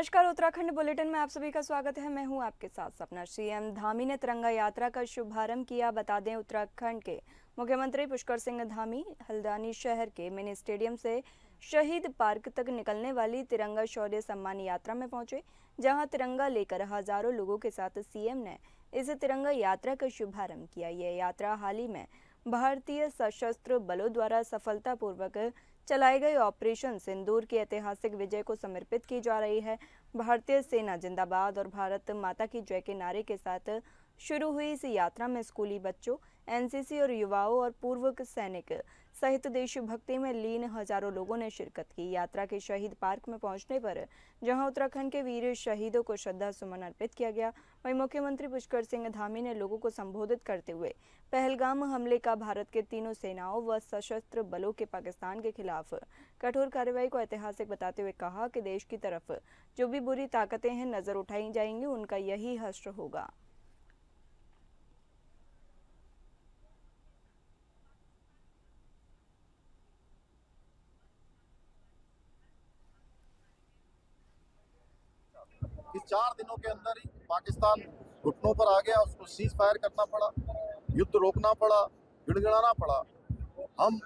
नमस्कार, उत्तराखंड बुलेटिन में आप सभी का स्वागत है। मैं हूं आपके साथ सपना। सीएम धामी ने तिरंगा यात्रा का शुभारंभ किया। बता दें, उत्तराखंड के मुख्यमंत्री पुष्कर सिंह धामी हल्द्वानी शहर के मिनी स्टेडियम से शहीद पार्क तक निकलने वाली तिरंगा शौर्य सम्मान यात्रा में पहुंचे, जहां तिरंगा लेकर हजारों लोगों के साथ सीएम ने इस तिरंगा यात्रा का शुभारंभ किया। यह यात्रा हाल ही में भारतीय सशस्त्र बलों द्वारा सफलतापूर्वक चलाए गए ऑपरेशन सिंदूर की ऐतिहासिक विजय को समर्पित की जा रही है। भारतीय सेना जिंदाबाद और भारत माता की जय के नारे के साथ शुरू हुई इस यात्रा में स्कूली बच्चों, एनसीसी और युवाओं और पूर्व सैनिक सहित देशभक्ति में लीन हजारों लोगों ने शिरकत की। यात्रा के शहीद पार्क में पहुंचने पर जहां उत्तराखंड के वीर शहीदों को श्रद्धा सुमन अर्पित किया गया, वहीं मुख्यमंत्री पुष्कर सिंह धामी ने लोगों को संबोधित करते हुए पहलगाम हमले का भारत के तीनों सेनाओं व सशस्त्र बलों के पाकिस्तान के खिलाफ कठोर कार्रवाई को ऐतिहासिक बताते हुए कहा कि देश की तरफ जो भी बुरी ताकतें हैं नजर उठाई जाएंगी, उनका यही हश्र होगा। इस 4 दिनों के अंदर ही पाकिस्तान घुटनों पर आ गया, उसको सीज फायर करना पड़ा, युद्ध रोकना पड़ा, गिड़गिड़ाना पड़ा। हम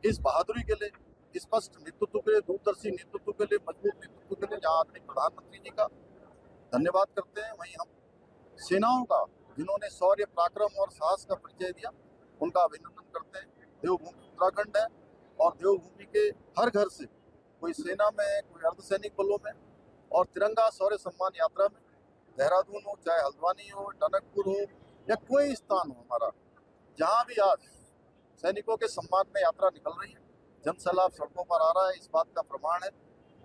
इस बहादुरी के लिए, स्पष्ट नेतृत्व के लिए, दूरदर्शी नेतृत्व के लिए, मजबूत नेतृत्व के लिए जहाँ आदरणीय प्रधानमंत्री जी का धन्यवाद करते हैं, वहीं हम सेनाओं का जिन्होंने शौर्य, पराक्रम और साहस का परिचय दिया, उनका अभिनंदन करते हैं। देवभूमि उत्तराखंड है और देवभूमि के हर घर से, कोई सेना में, कोई अर्धसैनिक बलों में, और तिरंगा शौर्य सम्मान यात्रा में देहरादून हो, चाहे हल्द्वानी हो, टनकपुर हो या कोई स्थान हो हमारा, जहाँ भी आज सैनिकों के सम्मान में यात्रा निकल रही है, जन सैलाब सड़कों पर आ रहा है, इस बात का प्रमाण है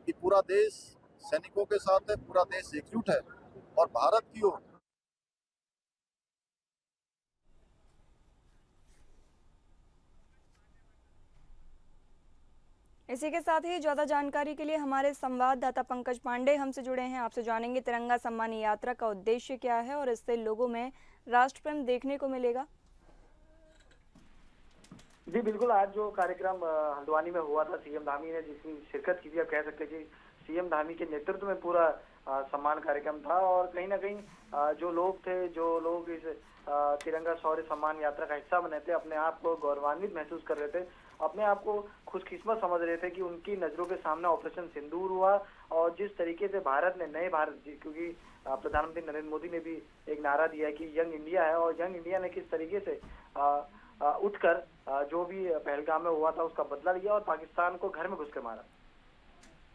कि पूरा देश सैनिकों के साथ है, पूरा देश एकजुट है और भारत की ओर। इसी के साथ ही ज्यादा जानकारी के लिए हमारे संवाददाता पंकज पांडे हमसे जुड़े हैं। आपसे जानेंगे तिरंगा सम्मान यात्रा का उद्देश्य क्या है और इससे लोगों में राष्ट्र प्रेम देखने को मिलेगा। जी बिल्कुल, आज जो कार्यक्रम हल्द्वानी में हुआ था, सीएम धामी ने जिसकी शिरकत की थी, आप कह सकते हैं कि सीएम धामी के नेतृत्व में पूरा सम्मान कार्यक्रम था। और कहीं ना कहीं जो लोग इस तिरंगा शौर्य सम्मान यात्रा का हिस्सा बने थे, अपने आप को गौरवान्वित महसूस कर रहे थे, अपने आप को खुशकिस्मत समझ रहे थे कि उनकी नजरों के सामने ऑपरेशन सिंदूर हुआ। और जिस तरीके से भारत ने नए भारत, क्योंकि प्रधानमंत्री नरेंद्र मोदी ने भी एक नारा दिया है कि यंग इंडिया है, और यंग इंडिया ने किस तरीके से उठकर जो भी पहलगाम में हुआ था उसका बदला लिया और पाकिस्तान को घर में घुसकर मारा।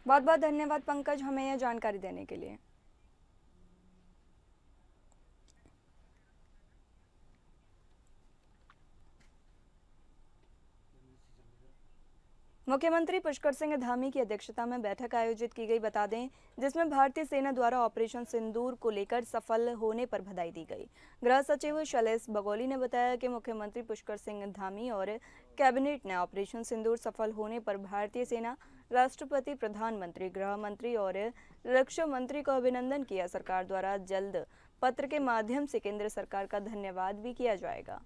बहुत बहुत धन्यवाद पंकज, हमें यह जानकारी देने के लिए। मुख्यमंत्री पुष्कर सिंह धामी की अध्यक्षता में बैठक आयोजित की गई, बता दें, जिसमें भारतीय सेना द्वारा ऑपरेशन सिंदूर को लेकर सफल होने पर बधाई दी गई। गृह सचिव शैलेश बगोली ने बताया कि मुख्यमंत्री पुष्कर सिंह धामी और कैबिनेट ने ऑपरेशन सिंदूर सफल होने पर भारतीय सेना, राष्ट्रपति, प्रधानमंत्री, गृह मंत्री और रक्षा मंत्री को अभिनंदन किया। सरकार द्वारा जल्द पत्र के माध्यम से केंद्र सरकार का धन्यवाद भी किया जाएगा।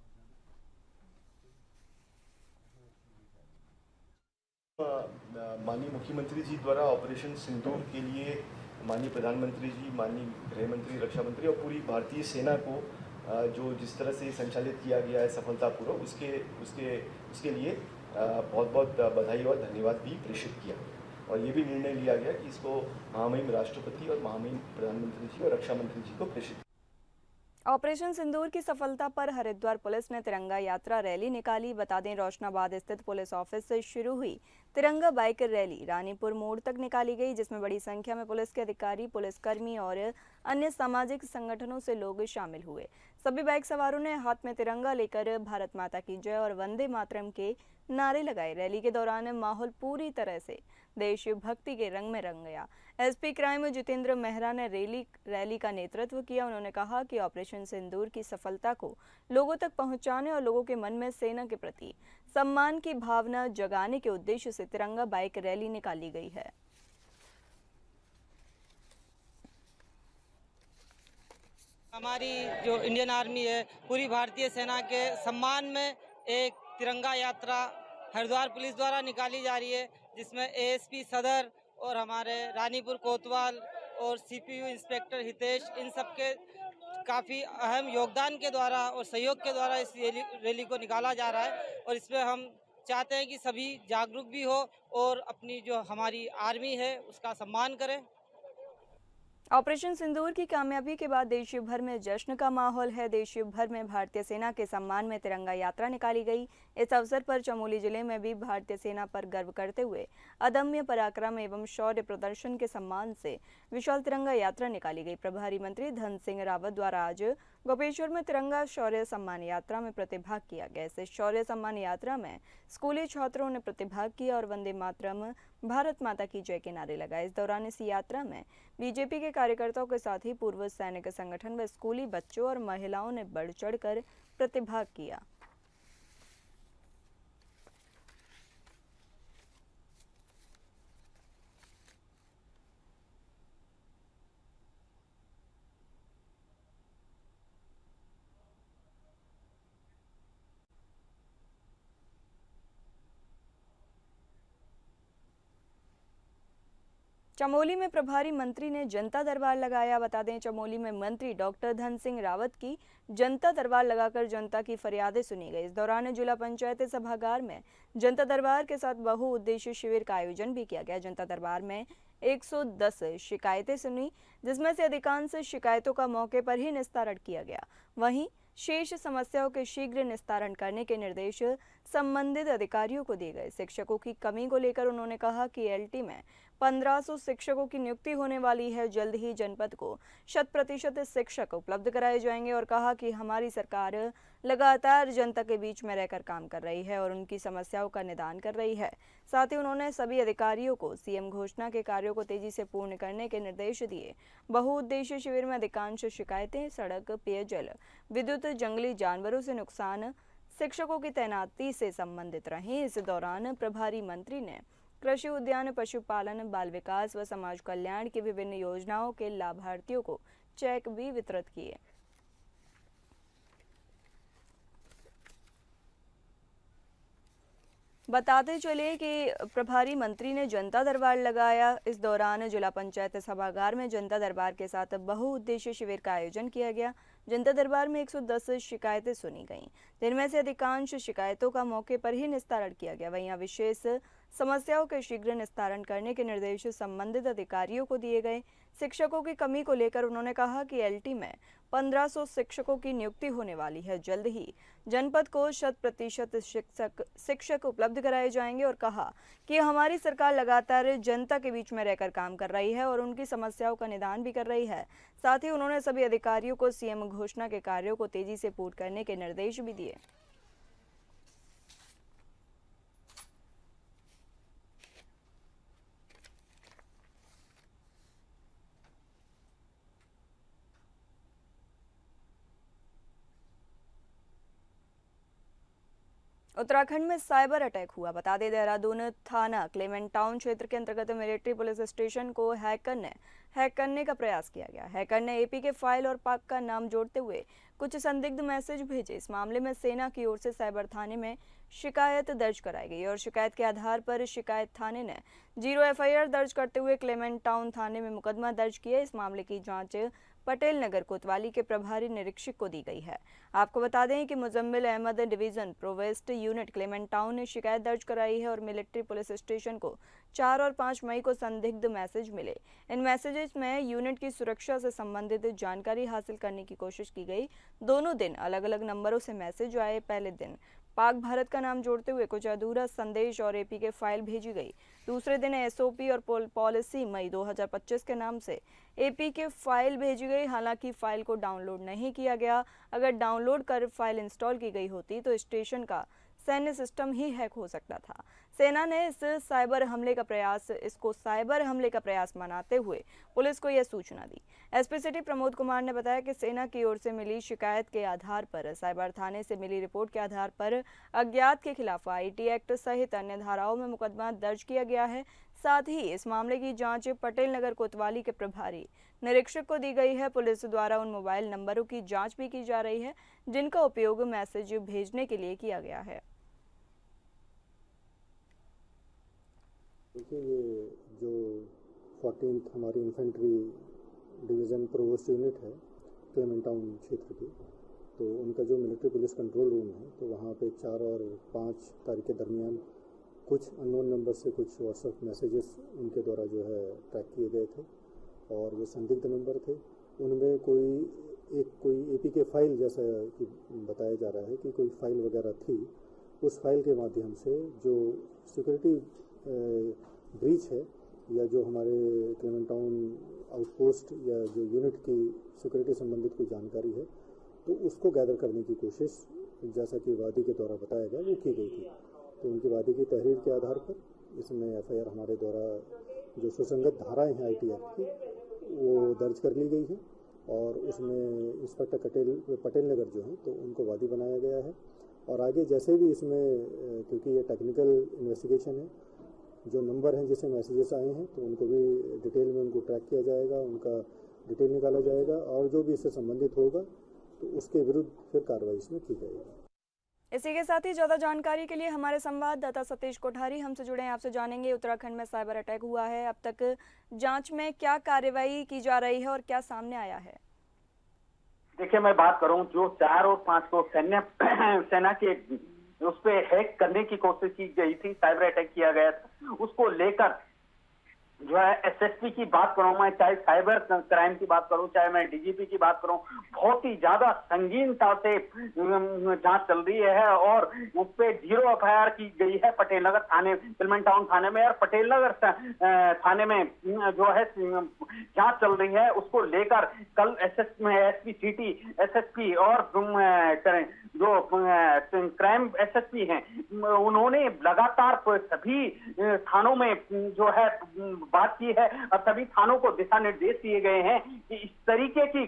माननीय मुख्यमंत्री जी द्वारा ऑपरेशन सिंदूर के लिए माननीय प्रधानमंत्री जी, माननीय गृह मंत्री, रक्षा मंत्री और पूरी भारतीय सेना को जो जिस तरह से संचालित किया गया है सफलतापूर्वक, उसके लिए बहुत बहुत बधाई और धन्यवाद भी प्रेषित किया। और ये भी निर्णय लिया गया कि इसको महामहिम राष्ट्रपति और महामहिम प्रधानमंत्री जी और रक्षा मंत्री जी को प्रेषित। ऑपरेशन सिंदूर की सफलता पर हरिद्वार पुलिस ने तिरंगा यात्रा रैली निकाली। बता दें, रोशनाबाद स्थित पुलिस ऑफिस से शुरू हुई तिरंगा बाइक रैली रानीपुर मोड़ तक निकाली गई, जिसमें बड़ी संख्या में पुलिस के अधिकारी, पुलिसकर्मी और अन्य सामाजिक संगठनों से लोग शामिल हुए। सभी बाइक सवारों ने हाथ में तिरंगा लेकर भारत माता की जय और वंदे मातरम के नारे लगाए। रैली के दौरान माहौल पूरी तरह से देशभक्ति के रंग में रंग गया। एसपी क्राइम जितेंद्र मेहरा ने रैली का नेतृत्व किया। उन्होंने कहा कि ऑपरेशन सिंदूर की सफलता को लोगों तक पहुंचाने और लोगों के मन में सेना के प्रति सम्मान की भावना जगाने के उद्देश्य से तिरंगा बाइक रैली निकाली गई है। हमारी जो इंडियन आर्मी है, पूरी भारतीय सेना के सम्मान में एक तिरंगा यात्रा हरिद्वार पुलिस द्वारा निकाली जा रही है, जिसमें एएसपी सदर और हमारे रानीपुर कोतवाल और सीपीयू इंस्पेक्टर हितेश, इन सब के काफ़ी अहम योगदान के द्वारा और सहयोग के द्वारा इस रैली को निकाला जा रहा है। और इसमें हम चाहते हैं कि सभी जागरूक भी हो और अपनी जो हमारी आर्मी है उसका सम्मान करें। ऑपरेशन सिंदूर की कामयाबी के बाद देश भर में जश्न का माहौल है। देश भर में भारतीय सेना के सम्मान में तिरंगा यात्रा निकाली गई। इस अवसर पर चमोली जिले में भी भारतीय सेना पर गर्व करते हुए अदम्य पराक्रम एवं शौर्य प्रदर्शन के सम्मान से विशाल तिरंगा यात्रा निकाली गई। प्रभारी मंत्री धन सिंह रावत द्वारा आज गोपेश्वर में तिरंगा शौर्य सम्मान यात्रा में प्रतिभाग किया गया। इस शौर्य सम्मान यात्रा में स्कूली छात्रों ने प्रतिभाग किया और वंदे मातरम, भारत माता की जय के नारे लगाए। इस दौरान इस यात्रा में बीजेपी के कार्यकर्ताओं के साथ ही पूर्व सैनिक संगठन व स्कूली बच्चों और महिलाओं ने बढ़ चढ़कर प्रतिभाग किया। चमोली में प्रभारी मंत्री ने जनता दरबार लगाया। बता दें, चमोली में मंत्री डॉक्टर धन सिंह रावत की जनता दरबार लगाकर जनता की फरियादें सुनी गई। इस दौरान जिला पंचायत सभागार में जनता दरबार के साथ बहुउद्देशीय शिविर का आयोजन भी किया गया। जनता दरबार में 110 शिकायतें सुनी, जिसमें से अधिकांश शिकायतों का मौके पर ही निस्तारण किया गया। वहीं शेष समस्याओं के शीघ्र निस्तारण करने के निर्देश संबंधित अधिकारियों को दिए गए। शिक्षकों की कमी को लेकर उन्होंने कहा कि एलटी में 1500 शिक्षकों की नियुक्ति होने वाली है। जल्द ही जनपद को 100% शिक्षक उपलब्ध कराए जाएंगे और कहा कि हमारी सरकार लगातार जनता के बीच में रहकर काम कर रही है और उनकी समस्याओं का निदान कर रही है। साथ ही उन्होंने सभी अधिकारियों को सीएम घोषणा के कार्यों को तेजी से पूर्ण करने के निर्देश दिए। बहुउद्देशीय शिविर में अधिकांश शिकायतें सड़क, पेयजल, विद्युत, जंगली जानवरों से नुकसान, शिक्षकों की तैनाती से संबंधित रहीं। इस दौरान प्रभारी मंत्री ने कृषि, उद्यान, पशुपालन, बाल विकास व समाज कल्याण की विभिन्न योजनाओं के लाभार्थियों को चेक भी वितरित किए। बताते चले कि प्रभारी मंत्री ने जनता दरबार लगाया। इस दौरान जिला पंचायत सभागार में जनता दरबार के साथ बहुउद्देशीय शिविर का आयोजन किया गया। जनता दरबार में 110 शिकायतें सुनी गईं, जिनमें से अधिकांश शिकायतों का मौके पर ही निस्तारण किया गया। वहीं विशेष समस्याओं के शीघ्र निस्तारण करने के निर्देश संबंधित अधिकारियों को दिए गए। शिक्षकों की कमी को लेकर उन्होंने कहा कि एलटी में 1500 शिक्षकों की नियुक्ति होने वाली है। जल्द ही जनपद को 100% शिक्षक उपलब्ध कराए जाएंगे और कहा कि हमारी सरकार लगातार जनता के बीच में रहकर काम कर रही है और उनकी समस्याओं का निदान भी कर रही है। साथ ही उन्होंने सभी अधिकारियों को सीएम घोषणा के कार्यों को तेजी से पूर्ण करने के निर्देश भी दिए। उत्तराखंड में साइबर अटैक हुआ। बता दें, देहरादून थाना क्लेमेंट टाउन क्षेत्र के अंतर्गत मिलिट्री पुलिस स्टेशन को हैक करने का प्रयास किया गया। हैकर ने एपी के फाइल और पाक का नाम जोड़ते हुए कुछ संदिग्ध मैसेज भेजे। इस मामले में सेना की ओर से साइबर थाने में शिकायत दर्ज कराई गई और शिकायत के आधार पर शिकायत थाने ने 0 एफआईआर दर्ज करते हुए क्लेमेंट टाउन थाने में मुकदमा दर्ज किया। इस मामले की जांच पटेल नगर कोतवाली के प्रभारी निरीक्षक को दी गई है। आपको बता दें कि Muzammil Ahmed division provost unit Clement Town ने शिकायत दर्ज कराई है और मिलिट्री पुलिस स्टेशन को 4 और 5 मई को संदिग्ध मैसेज मिले। इन मैसेजेस में यूनिट की सुरक्षा से संबंधित जानकारी हासिल करने की कोशिश की गई। दोनों दिन अलग अलग नंबरों से मैसेज आए। पहले दिन पाक भारत का नाम जोड़ते हुए कुछ अधूरा संदेश और एपी के फाइल भेजी गई। दूसरे दिन एसओपी और पॉलिसी मई 2025 के नाम से एपी के फाइल भेजी गई। हालांकि फाइल को डाउनलोड नहीं किया गया। अगर डाउनलोड कर फाइल इंस्टॉल की गई होती तो स्टेशन का सैन्य सिस्टम ही हैक हो सकता था। सेना ने इसको साइबर हमले का प्रयास मनाते हुए पुलिस को यह सूचना दी। एसपी सिटी प्रमोद कुमार ने बताया कि सेना की ओर से मिली शिकायत के आधार पर साइबर थाने से मिली रिपोर्ट के आधार पर अज्ञात के खिलाफ आईटी एक्ट सहित अन्य धाराओं में मुकदमा दर्ज किया गया है। साथ ही इस मामले की जांच पटेल नगर कोतवाली के प्रभारी निरीक्षक को दी गई है। पुलिस द्वारा उन मोबाइल नंबरों की जांच भी की जा रही है जिनका उपयोग मैसेज भेजने के लिए किया गया है। देखिए, ये जो 14th हमारी इन्फेंट्री डिवीज़न प्रोवोस्ट यूनिट है क्लेमेंट टाउन क्षेत्र की, तो उनका जो मिलिट्री पुलिस कंट्रोल रूम है, तो वहाँ पे 4 और 5 तारीख के दरमियान कुछ अननोन नंबर से कुछ व्हाट्सएप मैसेजेस उनके द्वारा जो है ट्रैक किए गए थे और वो संदिग्ध नंबर थे। उनमें कोई एपीके फाइल जैसा कि बताया जा रहा है कि कोई फाइल वगैरह थी। उस फाइल के माध्यम से जो सिक्योरिटी ब्रीच है या जो हमारे क्लेमेंट टाउन आउटपोस्ट या जो यूनिट की सिक्योरिटी संबंधित कोई जानकारी है, तो उसको गैदर करने की कोशिश, जैसा कि वादी के द्वारा बताया गया, वो की गई थी। तो उनकी वादी की तहरीर के आधार पर इसमें एफआईआर हमारे द्वारा जो सुसंगत धाराएं हैं आईटीएफ की, वो दर्ज कर ली गई है और उसमें इंस्पेक्टर पटेल नगर जो हैं, तो उनको वादी बनाया गया है। और आगे जैसे भी इसमें, क्योंकि ये टेक्निकल इन्वेस्टिगेशन है, जो नंबर हैं जिससे मैसेजेस आए हैं, तो उनको भी डिटेल में उनको ट्रैक किया जाएगा, उनका डिटेल निकाला जाएगा और जो भी इससे संबंधित होगा तो उसके विरुद्ध फिर कार्रवाई इसमें की जाएगी। इसी के साथ ही ज़्यादा जानकारी के लिए हमारे संवाददाता सतीश कोठारी हमसे जुड़े हैं। आपसे जानेंगे, उत्तराखंड में साइबर अटैक हुआ है, अब तक जांच में क्या कार्रवाई की जा रही है और क्या सामने आया है? देखिए, मैं बात करूं, जो 4 और 5 को सेना के उस पे हैक करने की कोशिश की गई थी, साइबर अटैक किया गया था, उसको लेकर जो है एसएसपी की बात करूं मैं, चाहे साइबर क्राइम की बात करूं, चाहे मैं डीजीपी की बात करूं, बहुत ही ज्यादा संगीनता से जांच चल रही है और उस पे 0 एफआईआर की गई है पटेल नगर थाने, क्लेमेंट टाउन थाने में। और पटेल नगर थाने में जो है जांच चल रही है, उसको लेकर कल एसपी सिटी एसएसपी और जो क्राइम एसएसपी हैं, उन्होंने लगातार सभी थानों में जो है बात की है और सभी थानों को दिशा निर्देश दिए गए हैं कि इस तरीके की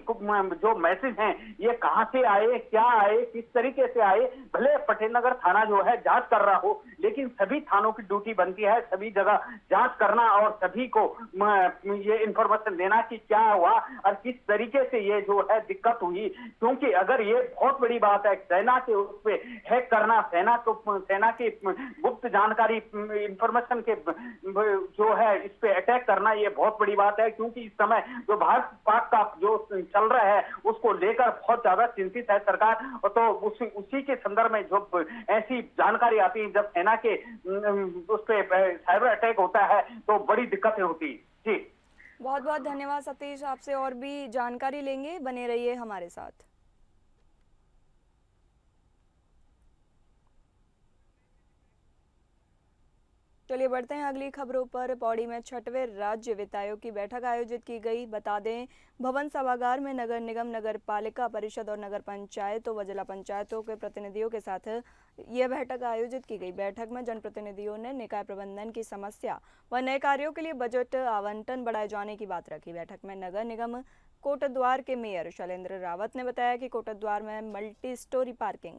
जो मैसेज हैं ये कहां से आए, क्या आए, किस तरीके से आए। भले पटेल नगर थाना जो है जांच कर रहा हो, लेकिन सभी थानों की ड्यूटी बनती है सभी जगह जांच करना और सभी को ये इंफॉर्मेशन देना कि क्या हुआ और किस तरीके से ये जो है दिक्कत हुई। क्योंकि अगर ये बहुत बड़ी बात है, सेना के उस पे हैक करना, सेना की गुप्त जानकारी इंफॉर्मेशन के जो है इस पे अटैक करना, ये बहुत बड़ी बात है। क्योंकि इस समय जो भारत पाक का जो चल रहा है उसको लेकर बहुत ज्यादा चिंतित है सरकार। और तो उसी के संदर्भ में जो ऐसी जानकारी आती है, जब सेना के उस पे साइबर अटैक होता है तो बड़ी दिक्कतें होती है। जी, बहुत बहुत धन्यवाद सतीश। आपसे और भी जानकारी लेंगे, बने रहिए हमारे साथ। चलिए बढ़ते हैं अगली खबरों पर। पौड़ी में 6वें राज्य वित्त आयोग की बैठक आयोजित की गई। बता दें, भवन सभागार में नगर निगम, नगर पालिका परिषद और नगर पंचायतों व जिला पंचायतों के प्रतिनिधियों के साथ यह बैठक आयोजित की गई। बैठक में जनप्रतिनिधियों ने निकाय प्रबंधन की समस्या व नए कार्यों के लिए बजट आवंटन बढ़ाए जाने की बात रखी। बैठक में नगर निगम कोटद्वार के मेयर शैलेंद्र रावत ने बताया कि कोटद्वार में मल्टी स्टोरी पार्किंग,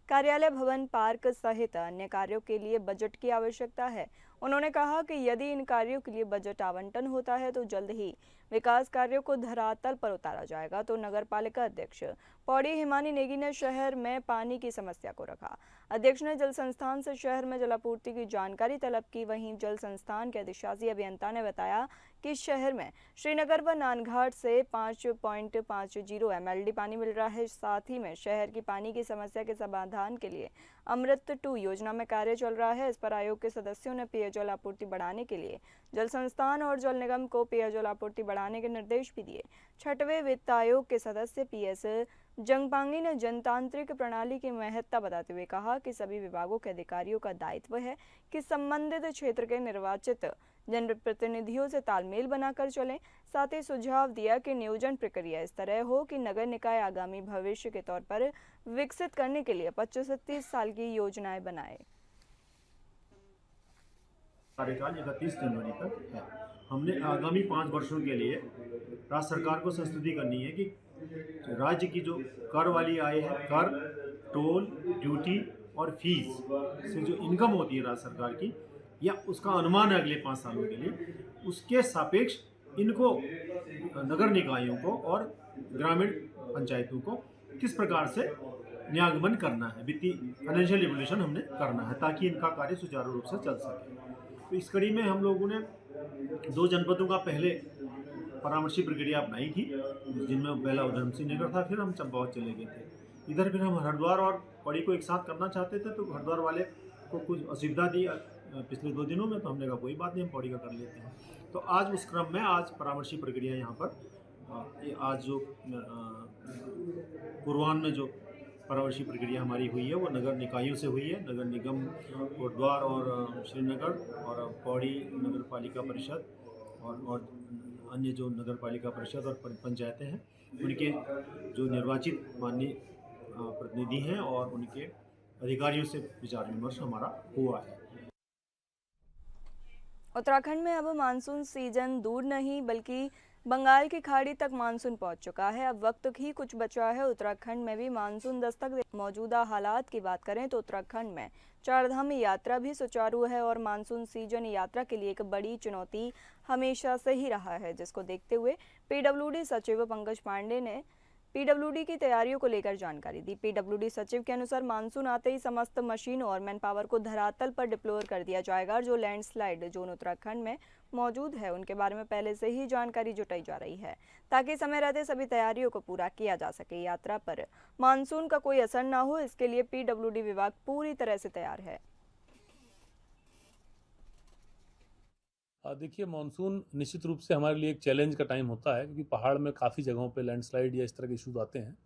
कार्यालय भवन, पार्क सहित अन्य कार्यों के लिए बजट की आवश्यकता है। उन्होंने कहा कि यदि इन कार्यों के लिए बजट आवंटन होता है तो जल्द ही विकास कार्यों को धरातल पर उतारा जाएगा। तो नगर पालिका अध्यक्ष पौड़ी हिमानी नेगी ने शहर में पानी की समस्या को रखा। अध्यक्ष ने जल संस्थान से शहर में जलापूर्ति की जानकारी तलब की। वहीं जल संस्थान के अधिशासी अभियंता ने बताया कि शहर में श्रीनगर व नानघाट से 5.50 MLD पानी मिल रहा है। साथ ही में शहर की पानी की समस्या के समाधान के लिए अमृत 2 योजना में कार्य चल रहा है। इस पर आयोग के सदस्यों ने पेयजल आपूर्ति बढ़ाने के लिए जल संस्थान और जल निगम को पेयजल आपूर्ति बढ़ाने के निर्देश भी दिए। 6वें वित्त आयोग के सदस्य PS जंगपांगी ने जनतांत्रिक प्रणाली की महत्ता बताते हुए कहा कि सभी विभागों के अधिकारियों का दायित्व है कि संबंधित क्षेत्र के निर्वाचित जनप्रतिनिधियों से तालमेल बनाकर चलें। साथ ही सुझाव दिया कि नियोजन प्रक्रिया इस तरह हो कि नगर निकाय आगामी भविष्य के तौर पर विकसित करने के लिए 25 से 30 साल की योजनाएं बनाए। कार्यकाल 31 जनवरी तक है। हमने आगामी 5 वर्षों के लिए राज्य सरकार को संस्तुति करनी है कि राज्य की जो कर वाली आय है, कर, टोल, ड्यूटी और फीस से जो इनकम होती है राज्य सरकार की, या उसका अनुमान है अगले 5 सालों के लिए, उसके सापेक्ष इनको नगर निकायों को और ग्रामीण पंचायतों को किस प्रकार से नियामन करना है, वित्तीय फाइनेंशियल रेगुलेशन हमने करना है ताकि इनका कार्य सुचारू रूप से चल सके। तो इस कड़ी में हम लोगों ने 2 जनपदों का पहले परामर्शी प्रक्रिया अपनाई थी, जिनमें पहला उधम सिंह नगर था, फिर हम चंपावत चले गए थे। इधर फिर हम हरिद्वार और पौड़ी को एक साथ करना चाहते थे, तो हरिद्वार वाले को कुछ असुविधा दी पिछले 2 दिनों में, तो हमने कहा कोई बात नहीं, हम पौड़ी का कर लेते हैं। तो आज उस क्रम में आज परामर्शी प्रक्रिया यहाँ पर आज जो पूर्वान्ह में जो परामर्शी प्रक्रिया हमारी हुई है वो नगर निकायों से हुई है। नगर निगम कोटद्वार और श्रीनगर और पौड़ी नगर पालिका परिषद और अन्य जो नगर पालिका परिषद और पंचायतें हैं, उनके जो निर्वाचित माननीय प्रतिनिधि हैं और उनके अधिकारियों से विचार विमर्श हमारा हुआ है। उत्तराखंड में अब मानसून सीजन दूर नहीं बल्कि बंगाल की खाड़ी तक मानसून पहुंच चुका है। अब वक्त ही कुछ बचा है उत्तराखंड में भी मानसून दस्तक दे। मौजूदा हालात की बात करें तो उत्तराखंड में चारधाम यात्रा भी सुचारू है और मानसून सीजन यात्रा के लिए एक बड़ी चुनौती हमेशा से ही रहा है, जिसको देखते हुए पीडब्ल्यूडी सचिव पंकज पांडे ने पीडब्ल्यूडी की तैयारियों को लेकर जानकारी दी। पीडब्ल्यूडी सचिव के अनुसार मानसून आते ही समस्त मशीनों और मैन पावर को धरातल पर डिप्लॉय कर दिया जाएगा। जो लैंडस्लाइड जोन उत्तराखंड में मौजूद है उनके बारे में पहले से ही जानकारी जुटाई जा रही है, ताकि समय रहते सभी तैयारियों को पूरा किया जा सके। यात्रा पर मानसून का कोई असर न हो, इसके लिए पीडब्ल्यूडी विभाग पूरी तरह से तैयार है। देखिए, मानसून निश्चित रूप से हमारे लिए एक चैलेंज का टाइम होता है, क्योंकि पहाड़ में काफ़ी जगहों पे लैंडस्लाइड या इस तरह के इश्यूज आते हैं।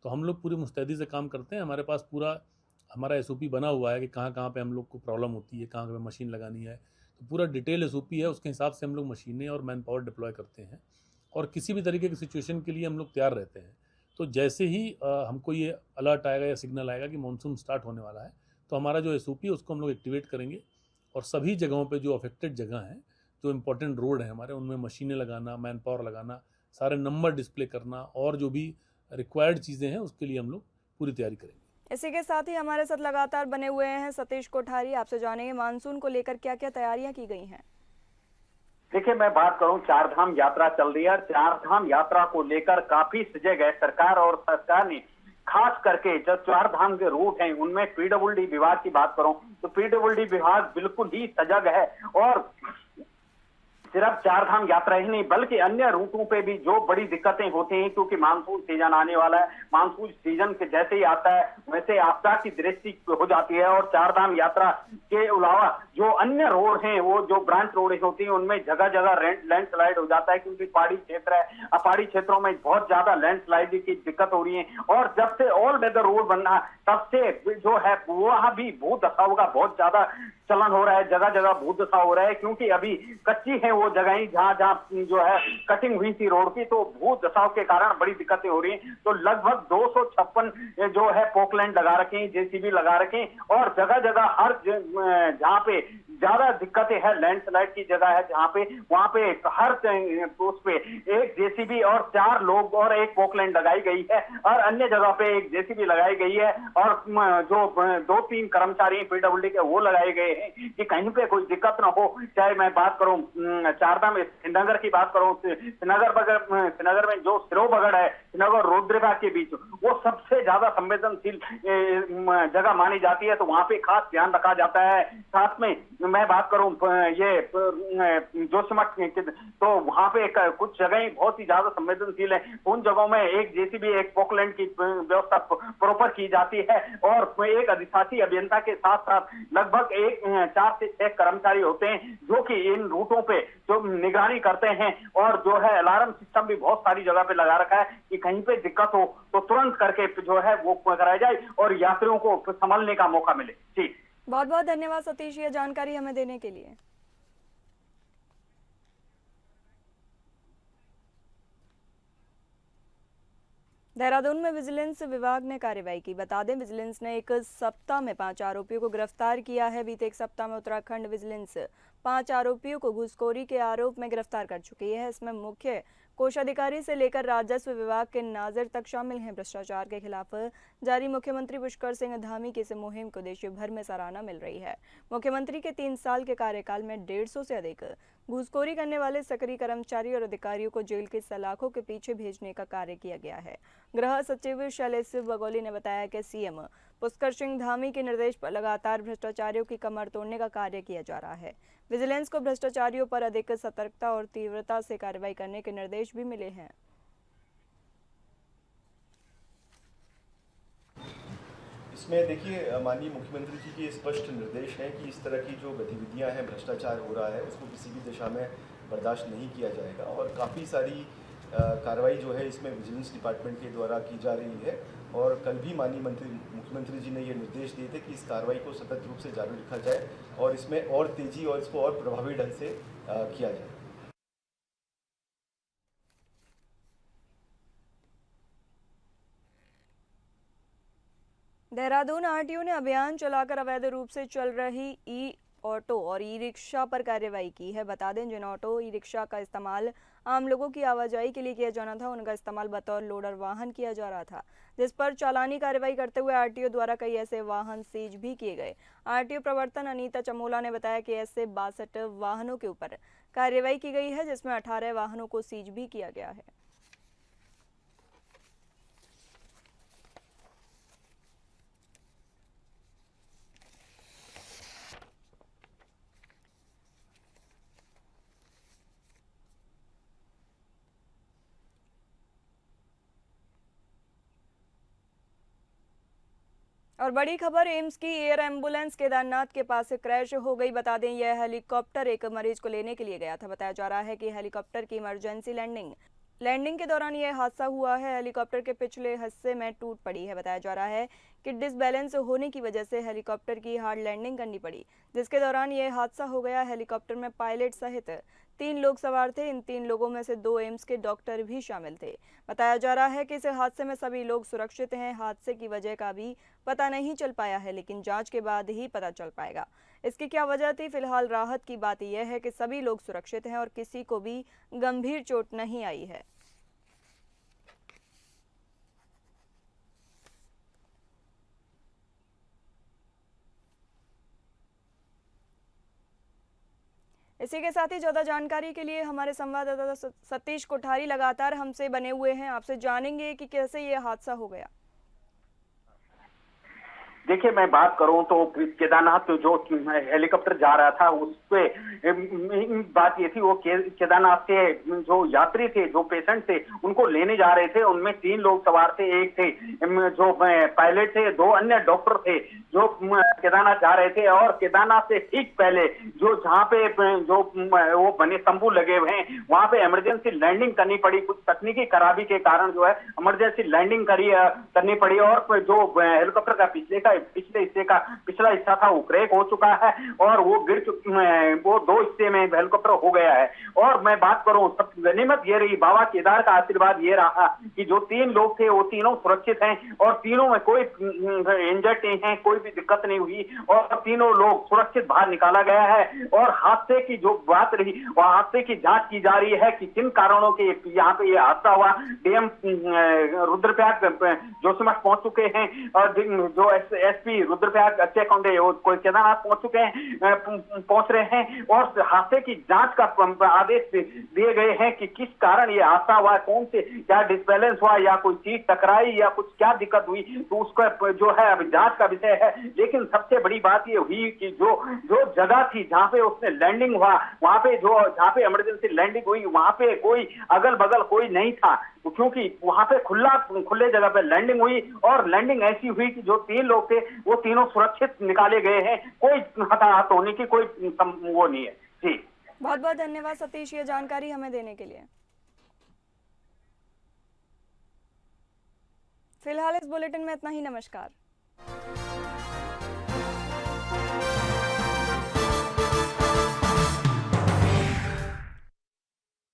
तो हम लोग पूरी मुस्तैदी से काम करते हैं। हमारे पास पूरा हमारा एसओपी बना हुआ है कि कहाँ कहाँ पे हम लोग को प्रॉब्लम होती है, कहाँ पे मशीन लगानी है। तो पूरा डिटेल एसओपी है, उसके हिसाब से हम लोग मशीनें और मैन पावर डिप्लॉय करते हैं और किसी भी तरीके की सिचुएशन के लिए हम लोग तैयार रहते हैं। तो जैसे ही हमको ये अलर्ट आएगा या सिग्नल आएगा कि मानसून स्टार्ट होने वाला है, तो हमारा जो एसओपी है उसको हम लोग एक्टिवेट करेंगे और सभी जगहों पर जो अफेक्टेड जगह हैं, जो इम्पोर्टेंट रोड है हमारे, उनमें मशीनें लगाना, मैन पावर लगाना, सारे नंबर डिस्प्ले करना और जो भी रिक्वायर्ड चीज़ें हैं उसके लिए हम लोग पूरी तैयारी करेंगे। इसी के साथ ही हमारे साथ लगातार बने हुए हैं सतीश कोठारी। आपसे जानेंगे मानसून को लेकर क्या क्या तैयारियां की गई हैं। देखिए, मैं बात करूं, चारधाम यात्रा चल रही है। चारधाम यात्रा को लेकर काफी सजग है सरकार, और सरकार ने खास करके जो चारधाम के रूट हैं उनमें पीडब्ल्यूडी विभाग की बात करूं तो पीडब्ल्यूडी विभाग बिल्कुल ही सजग है और सिर्फ चारधाम यात्रा ही नहीं बल्कि अन्य रूटों पे भी जो बड़ी दिक्कतें होती हैं, क्योंकि मानसून सीजन आने वाला है। मानसून सीजन के जैसे ही आता है वैसे आपदा की दृष्टि हो जाती है और चारधाम यात्रा के अलावा जो अन्य रोड हैं, वो जो ब्रांच रोड होती हैं, उनमें जगह जगह लैंडस्लाइड हो जाता है, क्योंकि पहाड़ी क्षेत्र है। पहाड़ी क्षेत्रों में बहुत ज्यादा लैंडस्लाइड की दिक्कत हो रही है और जब से ऑल वेदर रोड बनना तब से जो है वहां भी भूत दशाओं का बहुत ज्यादा चलन हो रहा है। जगह जगह भूत दशा हो रहा है, क्योंकि अभी कच्ची है वो जगह जहां जहां जो है कटिंग हुई थी रोड की, तो भूत दशाओं के कारण बड़ी दिक्कतें हो रही हैं। तो लगभग 256 जो है पोकलैंड लगा रखे हैं, जेसीबी लगा रखे हैं और जगह जगह हर जहां पे ज्यादा दिक्कतें हैं, लैंडस्लाइड की जगह है जहां पे, वहां पे हर उस पे एक जेसीबी और 4 लोग और एक पोकलैंड लगाई गई है और अन्य जगह पे एक जेसीबी लगाई गई है और जो 2-3 कर्मचारी पीडब्ल्यूडी के वो लगाए गए हैं कि कहीं पे कोई दिक्कत ना हो। चाहे मैं बात करूं चारधाम श्रीनगर की बात करूं, श्रीनगर में जो सिरोबगढ़ है, श्रीनगर रुद्रप्रयाग के बीच, वो सबसे ज्यादा संवेदनशील जगह मानी जाती है, तो वहां पे खास ध्यान रखा जाता है। साथ में मैं बात करूं ये जोशीमठ, तो वहां पे कुछ जगह बहुत ही ज्यादा संवेदनशील है, उन जगहों में एक जेसीबी एक पोकलैंड की व्यवस्था प्रॉपर की जाती है और एक अधिशासी अभियंता के साथ साथ लगभग 4 से 6 कर्मचारी होते हैं जो कि इन रूटों पे जो निगरानी करते हैं और जो है अलार्म सिस्टम भी बहुत सारी जगह पे लगा रखा है कि कहीं पे दिक्कत हो तो तुरंत करके जो है वो कराया जाए और यात्रियों को संभलने का मौका मिले। जी, बहुत बहुत धन्यवाद सतीश, ये जानकारी हमें देने के लिए। देहरादून में विजिलेंस विभाग ने कार्रवाई की। बता दें, विजिलेंस ने एक सप्ताह में 5 आरोपियों को गिरफ्तार किया है। बीते एक सप्ताह में उत्तराखंड विजिलेंस 5 आरोपियों को घूसखोरी के आरोप में गिरफ्तार कर चुकी है। इसमें मुख्य कोषाधिकारी से लेकर राजस्व विभाग के नाजिर तक शामिल हैं। भ्रष्टाचार के खिलाफ जारी मुख्यमंत्री पुष्कर सिंह धामी की इस मुहिम को देश भर में सराहना मिल रही है। मुख्यमंत्री के 3 साल के कार्यकाल में 150 से अधिक घूसखोरी करने वाले सक्रिय कर्मचारी और अधिकारियों को जेल की सलाखों के पीछे भेजने का कार्य किया गया है। गृह सचिव शैलेश बगोली ने बताया कि सीएम पुष्कर सिंह धामी के निर्देश पर लगातार भ्रष्टाचारियों की कमर तोड़ने का कार्य किया जा रहा है। विजिलेंस को भ्रष्टाचारियों पर अधिक सतर्कता और तीव्रता से कार्रवाई करने के निर्देश भी मिले हैं। इसमें देखिए माननीय मुख्यमंत्री जी के स्पष्ट निर्देश हैं कि इस तरह की जो गतिविधियां हैं, भ्रष्टाचार हो रहा है, उसको किसी भी दिशा में बर्दाश्त नहीं किया जाएगा। और काफ़ी सारी कार्रवाई जो है इसमें विजिलेंस डिपार्टमेंट के द्वारा की जा रही है। और कल भी माननीय मुख्यमंत्री जी ने ये निर्देश दिए थे कि इस कार्रवाई को सतत रूप से जारी रखा जाए और इसमें और तेज़ी और इसको और प्रभावी ढंग से किया जाए। देहरादून आरटीओ ने अभियान चलाकर अवैध रूप से चल रही ई ऑटो और ई रिक्शा पर कार्रवाई की है। बता दें, जिन ऑटो ई रिक्शा का इस्तेमाल आम लोगों की आवाजाही के लिए किया जाना था, उनका इस्तेमाल बतौर लोडर वाहन किया जा रहा था, जिस पर चालानी कार्रवाई करते हुए आरटीओ द्वारा कई ऐसे वाहन सीज भी किए गए। आरटीओ प्रवर्तन अनीता चमोला ने बताया कि ऐसे 62 वाहनों के ऊपर कार्रवाई की गई है, जिसमें 18 वाहनों को सीज भी किया गया है। और बड़ी खबर, एम्स की एयर एम्बुलेंस केदारनाथ के पास से क्रैश हो गई। बता दें, यह हेलीकॉप्टर एक मरीज को लेने के लिए गया था। बताया जा रहा है कि हेलीकॉप्टर की इमरजेंसी लैंडिंग के दौरान यह हादसा हुआ है। हेलीकॉप्टर के पिछले हिस्से में टूट पड़ी है। बताया जा रहा है कि डिसबैलेंस होने की वजह से हेलीकॉप्टर की हार्ड लैंडिंग करनी पड़ी, जिसके दौरान यह हादसा हो गया। हेलीकॉप्टर में पायलट सहित 3 लोग सवार थे। इन 3 लोगों में से 2 एम्स के डॉक्टर भी शामिल थे। बताया जा रहा है कि इस हादसे में सभी लोग सुरक्षित हैं। हादसे की वजह का भी पता नहीं चल पाया है, लेकिन जांच के बाद ही पता चल पाएगा इसकी क्या वजह थी। फिलहाल राहत की बात यह है कि सभी लोग सुरक्षित हैं और किसी को भी गंभीर चोट नहीं आई है। इसी के साथ ही ज्यादा जानकारी के लिए हमारे संवाददाता सतीश कोठारी लगातार हमसे बने हुए हैं। आपसे जानेंगे कि कैसे ये हादसा हो गया। देखिए, मैं बात करूं तो केदारनाथ जो हेलीकॉप्टर जा रहा था उस पे बात ये थी, वो केदारनाथ के जो यात्री थे, जो पेशेंट थे, उनको लेने जा रहे थे। उनमें 3 लोग सवार थे। एक थे जो पायलट थे, 2 अन्य डॉक्टर थे जो केदारनाथ जा रहे थे। और केदारनाथ से ठीक पहले जो जहाँ पे जो वो बने तंबू लगे हुए हैं, वहां पे इमरजेंसी लैंडिंग करनी पड़ी। कुछ तकनीकी खराबी के कारण जो है इमरजेंसी लैंडिंग करनी पड़ी। और जो हेलीकॉप्टर का पिछला हिस्सा था वो क्रैक हो चुका है और वो वो 2 हिस्से में हेलीकॉप्टर हो गया है। और मैं बात करूं, सब गनीमत ये रही, बाबा केदार का आशीर्वाद ये रहा कि जो 3 लोग थे वो तीनों सुरक्षित हैं और तीनों में कोई इंजर्ड नहीं है, कोई भी दिक्कत नहीं हुई और तीनों लोग सुरक्षित बाहर निकाला गया है। और हादसे की जो बात रही, वह हादसे की जांच की जा रही है कि किन कारणों के यहाँ पे ये हादसा हुआ। डीएम रुद्रप्रयाग जोशीमठ पहुंच चुके हैं और जो एसपी रुद्रप्रयाग अच्छे कौंडे कोई केदारनाथ पहुंच रहे हैं और हादसे की जांच का आदेश दिए गए हैं कि किस कारण ये हादसा हुआ, कौन से क्या डिसबैलेंस हुआ या कोई चीज टकराई या कुछ क्या दिक्कत हुई, तो उसका जो है अभी जांच का विषय है। लेकिन सबसे बड़ी बात ये हुई कि जो जगह थी जहां पे उसने लैंडिंग हुआ, वहां पे जहां पे इमरजेंसी लैंडिंग हुई, वहां पे कोई अगल बगल कोई नहीं था, क्योंकि वहां पे खुले जगह पे लैंडिंग हुई। और लैंडिंग ऐसी हुई कि जो 3 लोग थे वो तीनों सुरक्षित निकाले गए हैं। कोई हताहत होने की कोई वो नहीं है। जी, बहुत बहुत धन्यवाद सतीश, ये जानकारी हमें देने के लिए। फिलहाल इस बुलेटिन में इतना ही। नमस्कार।